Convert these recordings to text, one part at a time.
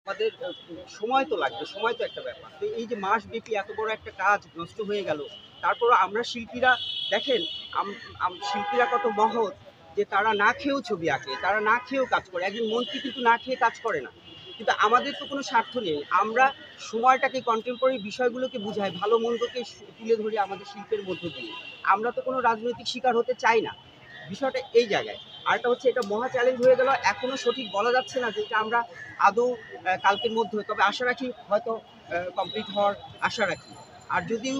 আমাদের সময় তো লাগবে, সময় তো একটা ব্যাপার। তো এই যে মাসব্যাপী এত বড় একটা কাজ নষ্ট হয়ে গেল, তারপরও আমরা শিল্পীরা দেখেন শিল্পীরা কত মহৎ যে তারা না খেয়েও ছবি আঁকে, তারা না খেয়েও কাজ করে। একজন মন্ত্রী কিন্তু না খেয়ে কাজ করে না। কিন্তু আমাদের তো কোনো স্বার্থ নেই। আমরা সময়টাকে কন্টেম্পোরারি বিষয়গুলোকে বুঝাই, ভালো মন্দকে তুলে ধরি আমাদের শিল্পের মধ্য দিয়ে। আমরা তো কোনো রাজনৈতিক শিকার হতে চাই না। বিষয়টা এই জায়গায়। আরেকটা হচ্ছে এটা মহা চ্যালেঞ্জ হয়ে গেল। এখনো সঠিক বলা যাচ্ছে না যে এটা আমরা আদৌ কালকের মধ্যে, তবে আশা রাখি হয়তো কমপ্লিট হওয়ার আশা রাখি। আর যদিও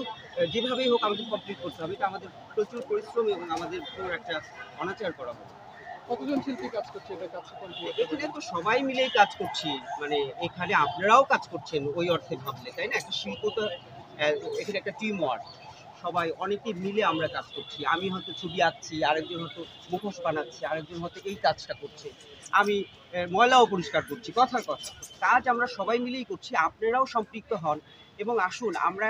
যেভাবেই হোক আমাদের কমপ্লিট করতে হবে, এটা আমাদের প্রচুর পরিশ্রম এবং আমাদের পুরো একটা অনাচার করা হবে। কতজন শিল্পী কাজ করছে এটা কাজ কমপ্লিট? এখানে তো সবাই মিলেই কাজ করছি, মানে এখানে আপনারাও কাজ করছেন ওই অর্থে ভাবলে, তাই না? একটা শিল্প তো এখানে একটা টিম ওয়ার্ক, সবাই অনেকে মিলে আমরা কাজ করছি। আমি হয়তো ছবি আঁকছি, আরেকজন হয়তো মুখোশ বানাচ্ছে, আরেকজন হয়তো এই কাজটা করছে, আমি ময়লাও পরিষ্কার করছি। কথার কথা, কাজ আমরা সবাই মিলেই করছি। আপনারাও সম্পৃক্ত হন এবং আসুন আমরা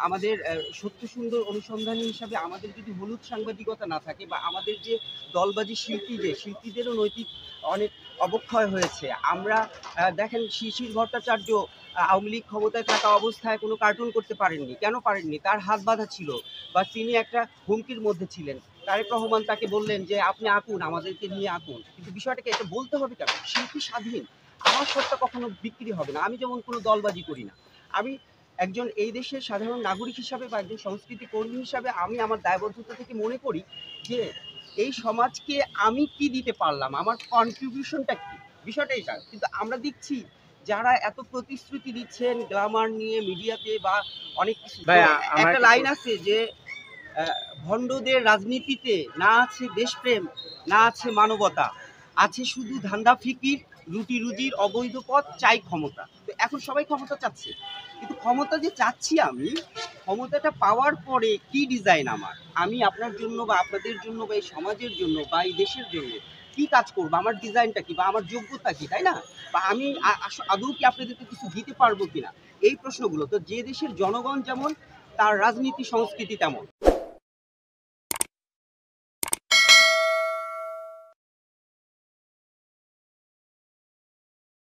আমাদের সত্য সুন্দর অনুসন্ধানী হিসাবে আমাদের যদি হলুদ সাংবাদিকতা না থাকে, বা আমাদের যে দলবাজি শিল্পীদেরও নৈতিক অনেক অবক্ষয় হয়েছে। আমরা দেখেন শিশির ভট্টাচার্য আওয়ামী লীগ ক্ষমতায় থাকা অবস্থায় কোনো কার্টুন করতে পারেননি। কেন পারেননি? তার হাত বাঁধা ছিল, বা তিনি একটা হুমকির মধ্যে ছিলেন। তারেক রহমান তাকে বললেন যে আপনি আঁকুন, আমাদেরকে নিয়ে আঁকুন। কিন্তু বিষয়টাকে এটা বলতে হবে কেন? শিল্পী স্বাধীন, আমার সত্তা কখনো বিক্রি হবে না। আমি যেমন কোনো দলবাজি করি না। আমি একজন এই দেশের সাধারণ নাগরিক হিসাবে বা একজন সংস্কৃতি কর্মী হিসাবে আমি আমার দায়বদ্ধতা থেকে মনে করি যে এই সমাজকে আমি কি দিতে পারলাম, আমার কন্ট্রিবিউশনটা কি, বিষয়টা এটা। কিন্তু আমরা দেখছি যারা এত প্রতিশ্রুতি দিচ্ছেন গ্ল্যামার নিয়ে মিডিয়াতে বা অনেক কিছু, একটা লাইন আছে যে ভণ্ডদের রাজনীতিতে না আছে দেশপ্রেম, না আছে মানবতা, আছে শুধু ধান্দা ফিকির, রুটি রুজির অবৈধ পথ, চাই ক্ষমতা। তো এখন সবাই ক্ষমতা চাচ্ছে, কিন্তু ক্ষমতা যে চাচ্ছি আমি, ক্ষমতাটা পাওয়ার পরে কি ডিজাইন আমি আপনার জন্য বা আপনাদের জন্য বা এই সমাজের জন্য বা এই দেশের জন্য কি কাজ করবো, আমার ডিজাইনটা কি বা আমার যোগ্যতা কি, তাই না? বা আমি আদৌ কি আপনাদেরকে কিছু দিতে পারবো কিনা, এই প্রশ্নগুলো। তো যে দেশের জনগণ যেমন, তার রাজনীতি সংস্কৃতি তেমন।